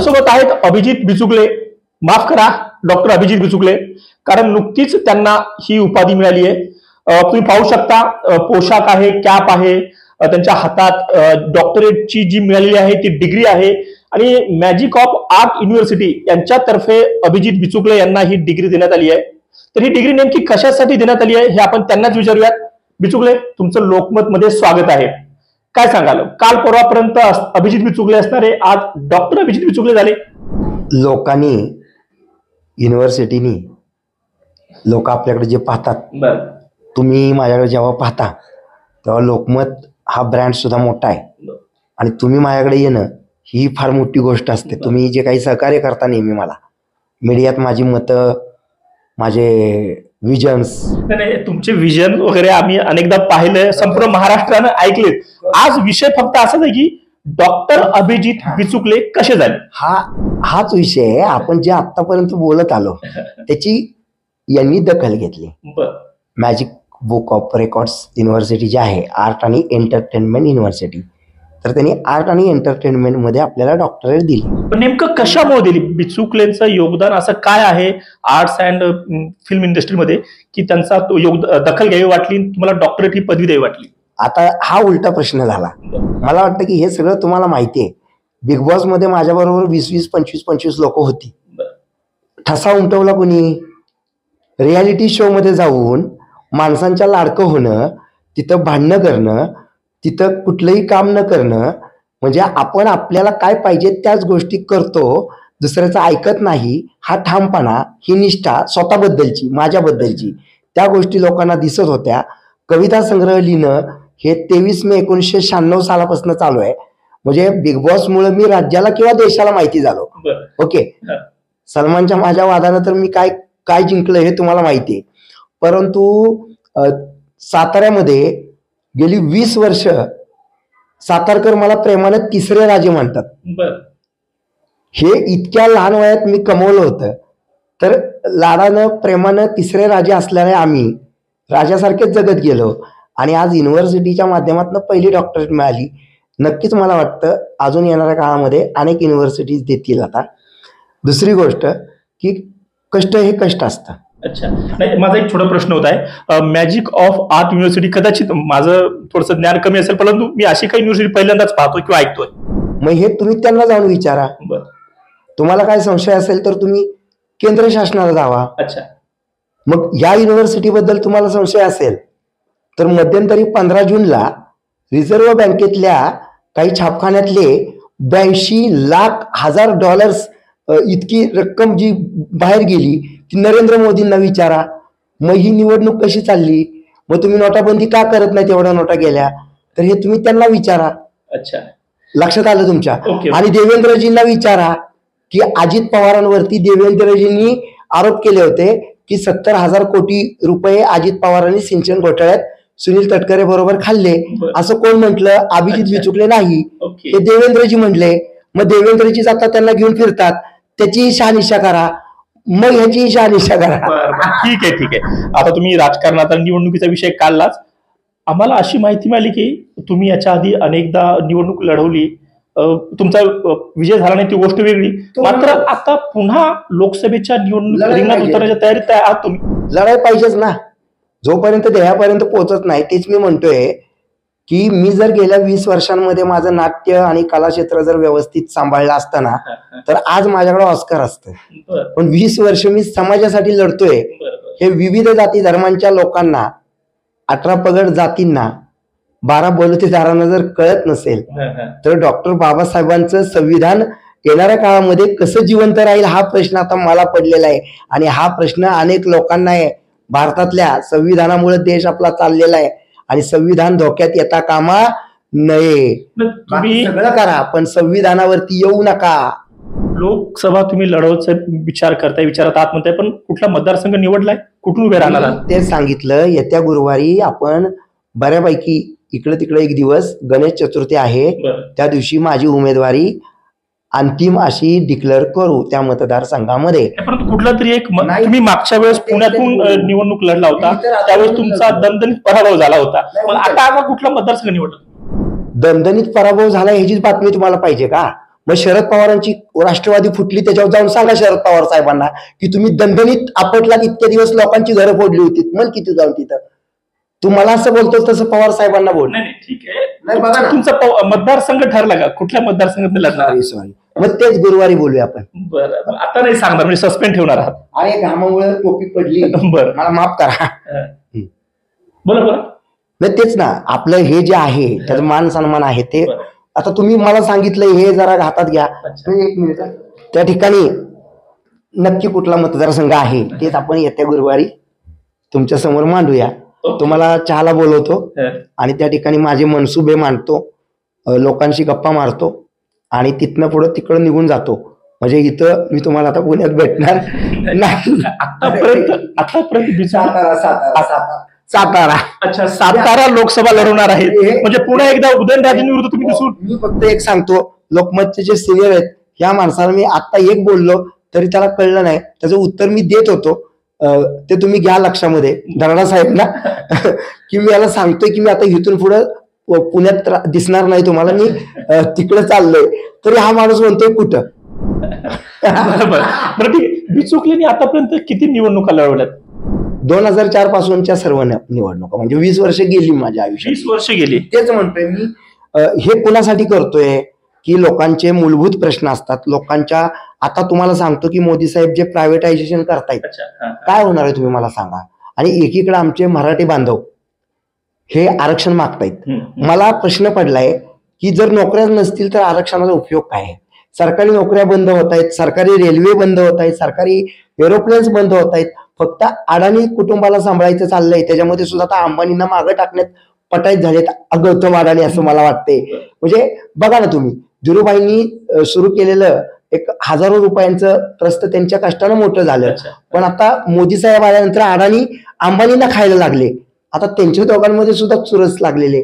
माझ्यासोबत आहेत अभिजित बिचुकले, माफ करा डॉक्टर अभिजित बिचुकले, कारण नुकतीच त्यांना ही उपाधी मिळाली आहे. तुम्ही पाहू शकता पोशाख आहे, कॅप आहे, त्यांच्या हातात डॉक्टरेटची जी मिळालेली आहे ती डिग्री आहे आणि मॅजिक ऑफ आर्ट युनिव्हर्सिटी यांच्यातर्फे अभिजित बिचुकले यांना ही डिग्री देण्यात आली आहे. तर ही डिग्री नेमकी कशासाठी देण्यात आली आहे हे आपण त्यांनाच विचारूयात. बिचुकले, तुमचं लोकमत मध्ये स्वागत आहे. काय सांगाल, काल परवापर्यंत अभिजित बिचुकले असणारे आज डॉक्टर अभिजित बिचुकले झाले? लोकांनी, युनिव्हर्सिटीनी, लोक आपल्याकडे जे पाहतात, तुम्ही माझ्याकडे जेव्हा पाहता तेव्हा लोकमत हा ब्रँड सुद्धा मोठा आहे आणि तुम्ही माझ्याकडे येणं ही फार मोठी गोष्ट असते. तुम्ही जे काही सहकार्य करता नेहमी मला मीडियात, माझी मतं, माझे विजन्स, तुमचे विजन वगैरे आम्ही अनेकदा पाहिले, संपूर्ण महाराष्ट्रानं ऐकले. आज विषय फक्त असाच आहे की डॉक्टर अभिजित बिचुकले कसे झाले, हाच विषय आहे. आपण जे आतापर्यंत बोलत आलो त्याची यांनी दखल घेतली. Magic Book of Records university जी आहे, आर्ट आणि एंटरटेनमेंट युनिव्हर्सिटी, तर त्यांनी आर्ट आणि एंटरटेनमेंट मध्ये आपल्याला डॉक्टरेट दिली. पण नेमकं कशामुळे दिली? बिचुकलेंचं योगदान असं काय आहे आर्ट्स अँड फिल्म इंडस्ट्रीमध्ये की त्यांचा दखल घ्यावी वाटली, तुम्हाला डॉक्टरेट ही पदवी द्यावी वाटली? आता हा उलटा प्रश्न झाला. मला वाटतं की हे सगळं तुम्हाला माहिती आहे. बिग बॉस मध्ये माझ्याबरोबर 20-20, 25-25 लोक होती. ठसा उमटवला कोणी? रियालिटी शो मध्ये जाऊन माणसांच्या लाडकं होणं, तिथं भांडणं करणं, तिथं कुठलंही काम न करणं, म्हणजे आपण आपल्याला काय पाहिजे त्याच गोष्टी करतो, दुसऱ्याचं ऐकत नाही, हा ठामपणा, ही निष्ठा स्वतःबद्दलची, माझ्याबद्दलची, त्या गोष्टी लोकांना दिसत होत्या. कविता संग्रह लिहिणं हे 23 मे 1996 सालापासून चालू आहे. म्हणजे बिग बॉस मुळे मी राज्याला किंवा देशाला माहिती झालो. ओके, सलमानच्या माझ्या वादानं तर मी काय काय जिंकलं हे तुम्हाला माहिती आहे. परंतु साताऱ्यामध्ये गेली 20 वर्ष सातारकर मला प्रेमाने तिसरे राजे म्हणतात. हे इतक्या लहान वयात मी कमवलं होतं. तर लाडानं, प्रेमानं तिसरे राजे असल्याने आम्ही राजासारखेच जगत गेलो आणि आज युनिव्हर्सिटीच्या माध्यमातून पहिली डॉक्टरेट मिळाली. नक्कीच मला वाटतं अजून येणाऱ्या काळामध्ये अनेक युनिव्हर्सिटीज देतील. आता दुसरी गोष्ट की कष्ट हे कष्ट असतं. अच्छा, नाही, माझा एक छोटा प्रश्न होता आहे. मॅजिक ऑफ आर्ट युनिव्हर्सिटी, कदाचित माझं थोडंसं ज्ञान कमी असेल, परंतु मी अशी काही युनिव्हर्सिटी पहिल्यांदाच पाहतोय किंवा ऐकतोय. मग हे तुम्ही त्यांना जाऊन विचारा. तुम्हाला काय संशय असेल तर तुम्ही केंद्र शासनाला जावा. अच्छा, मग या युनिव्हर्सिटी बद्दल तुम्हाला संशय असेल तर मध्यंतरी 15 जूनला रिझर्व्ह बँकेतल्या काही छापखान्यातले 82,00,000 डॉलर्स इतकी रक्कम जी बाहेर गेली ती नरेंद्र मोदींना विचारा. मग ही निवडणूक कशी चालली, मग तुम्ही नोटाबंदी का करत नाही, तेवढ्या नोटा गेल्या, तर हे तुम्ही त्यांना विचारा. अच्छा, लक्षात आलं तुमच्या? आणि देवेंद्रजींना विचारा की अजित पवारांवरती देवेंद्रजींनी आरोप केले होते की 70,000 कोटी रुपये अजित पवारांनी सिंचन घोटाळ्यात सुनील तटकरे बरोबर खाल्ले. असं कोण म्हटलं? अभिजित बिचुकले नाही, हे देवेंद्रजी म्हटले. मग देवेंद्रजीच आता त्यांना घेऊन फिरतात, त्याची शहानिशा करा, मग ह्याची शहानिशा करा. ठीक आहे, ठीक आहे. आता तुम्ही राजकारणात निवडणुकीचा विषय काढलाच. आम्हाला अशी माहिती मिळाली की तुम्ही याच्या आधी अनेकदा निवडणूक लढवली, तुमचा विजय झाला नाही ती गोष्ट वेगळी, मात्र आता पुन्हा लोकसभेच्या निवडणूक रिंगणात उतरण्याच्या तयारीत आहात तुम्ही. लढाई पाहिजेच ना, जोपर्यंत ध्येयापर्यंत पोहोचत नाही. तेच मी म्हणतोय की मी जर गेल्या 20 वर्षांमध्ये माझं नाट्य आणि कला क्षेत्र जर व्यवस्थित सांभाळलं असताना तर आज माझ्याकडे ऑस्कर असतं. पण 20 वर्ष मी समाजासाठी लढतोय. हे विविध जाती धर्मांच्या लोकांना, 18 पगड जातींना, 12 बलुतेदारांना जर कळत नसेल तर डॉक्टर बाबासाहेबांचं संविधान येणाऱ्या काळामध्ये कसं जिवंत राहील हा प्रश्न आता मला पडलेला आहे. आणि हा प्रश्न अनेक लोकांना आहे. भारतातल्या संविधानामुळे देश आपला चाललेला आहे आणि संविधान धोक्यात येता कामा नये. सगळं करा पण संविधानावरती येऊ नका. लोकसभा तुम्ही लढवायचा विचार करताय, विचारात आहात म्हणताय, पण कुठला मतदारसंघ निवडलाय, कुठून उभे राहणार आहात? ते सांगितलं. येत्या गुरुवारी आपण बऱ्यापैकी इकडे तिकडे एक दिवस, गणेश चतुर्थी आहे त्या दिवशी माझी उमेदवारी अंतिम अशी डिक्लेअर करू त्या मतदारसंघामध्ये. परंतु कुठला तरी एक, तुम्ही मागच्या वेळेस पुण्यातून निवडणूक लढला होता, त्यावेळेस तुमचा दणदणीत पराभव झाला होता. आता कुठला मतदारसंघ निवडला? दणदणीत पराभव झाला ह्याचीच बातमी तुम्हाला पाहिजे का? मग शरद पवारांची राष्ट्रवादी फुटली, त्याच्यावर जाऊन सांगा शरद पवार साहेबांना की तुम्ही दणदणीत आपटलात, इतके दिवस लोकांची घरं फोडली होती, मन किती जाऊन तिथं. तू मला असं बोलतो तसं पवार साहेबांना बोल. नाही ठीक आहे, नाही बघा ना, तुमचा मतदारसंघ ठरला का, कुठल्या मतदारसंघात लढणार? सॉरी, मग तेच गुरुवारी बोलूया आपण. बरं, आता नाही सांगणार, म्हणजे सस्पेंड ठेवणार आहात? अरे घामामुळे टोपी पडली, बरं मला माफ करा. बोला बोला. नाही तेच ना, आपलं हे जे आहे त्याचं मान सन्मान आहे ते. आता तुम्ही मला सांगितलं हे जरा हातात घ्या. एक मिनिट, त्या ठिकाणी नक्की कुठला मतदारसंघ आहे तेच आपण येत्या गुरुवारी तुमच्या समोर मांडूया. तुम्हाला चहाला बोलवतो आणि त्या ठिकाणी माझे मनसुबे मांडतो, लोकांशी गप्पा मारतो आणि तिथनं पुढे तिकडं निघून जातो. म्हणजे इथं मी तुम्हाला आता पुण्यात भेटणार नाही. आतापर्यंत सातारा. अच्छा, सातारा लोकसभा लढवणार आहे म्हणजे पुन्हा एकदा उदयनराजेंविरुद्ध तुम्ही दिसून. मी फक्त एक सांगतो, लोकमतचे जे सिनियर आहेत या माणसाला मी आता एक बोललो तरी त्याला कळलं नाही, त्याचं उत्तर मी देत होतो, ते तुम्ही घ्या लक्षामध्ये धरणा साहेब ना की मी याला सांगतोय की मी आता इथून पुढे पुण्यात दिसणार नाही तुम्हाला, मी तिकडे चाललोय, तरी हा माणूस म्हणतोय कुठं. बरं ठीक. बिचुकलेंनी आतापर्यंत किती निवडणुका लढवल्यात? 2004 पासूनच्या सर्व निवडणुका, म्हणजे 20 वर्ष गेली माझ्या आयुष्यात. 20 वर्ष गेली. तेच म्हणतोय मी, हे कुणासाठी करतोय की लोकांचे मूलभूत प्रश्न असतात लोकांच्या. आता तुम्हाला सांगतो की मोदी साहेब जे प्रायव्हेटायझेशन करतायत, काय होणार आहे तुम्ही मला सांगा. आणि एकीकडे आमचे मराठी बांधव हे आरक्षण मागतायत. मला प्रश्न पडलाय की जर नोकऱ्या नसतील तर आरक्षणाचा उपयोग काय आहे. सरकारी नोकऱ्या बंद होत आहेत, सरकारी रेल्वे बंद होत आहेत, सरकारी एरोप्लेन्स बंद होत आहेत. फक्त अडाणी कुटुंबाला सांभाळायचं चाललंय, त्याच्यामध्ये सुद्धा आता अंबानींना मागं टाकण्यात पटाईत झालेत गौतम अडाणी, असं मला वाटतंय. म्हणजे बघा ना तुम्ही, धीरूभाईंनी सुरू केलेलं एक हजारो रुपयांचं ट्रस्ट त्यांच्या कष्टानं मोठं झालं, पण आता मोदी साहेब आल्यानंतर अडाणी अंबानींना खायला लागले. आता त्यांच्या दोघांमध्ये सुद्धा चुरस लागलेले.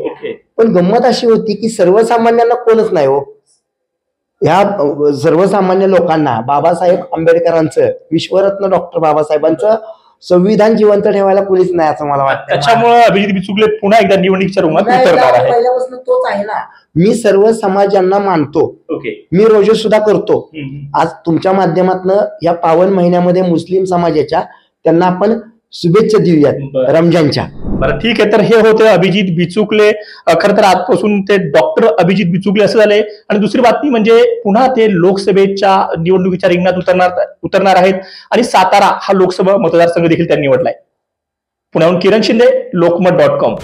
पण गंमत अशी होती की सर्वसामान्यांना कोणच नाही हो. ह्या सर्वसामान्य लोकांना बाबासाहेब आंबेडकरांचं, विश्वरत्न डॉक्टर बाबासाहेबांचं संविधान जिवंत ठेवायला कोणीच नाही असं मला वाटतं. त्याच्यामुळे अभिजित बिचुकले पुन्हा एकदा निवडणुकीच्या रुमात उतरणार आहे. पहिल्यापासून तोच आहे ना. मी सर्व समाजांना मानतो, मी रोजे सुद्धा करतो. आज तुमच्या माध्यमातून या पावन महिन्यामध्ये मुस्लिम समाजाच्या त्यांना आपण शुभेच्छा देऊयात रमजानच्या. बरं ठीक आहे, तर हे होते अभिजित बिचुकले. खरं तर आजपासून ते डॉक्टर अभिजित बिचुकले असं झाले. आणि दुसरी बातमी म्हणजे पुन्हा ते लोकसभेच्या निवडणुकीच्या रिंगणात उतरणार आहेत आणि सातारा हा लोकसभा मतदारसंघ देखील त्यांनी निवडलाय. पुण्याहून किरण शिंदे, लोकमत.com.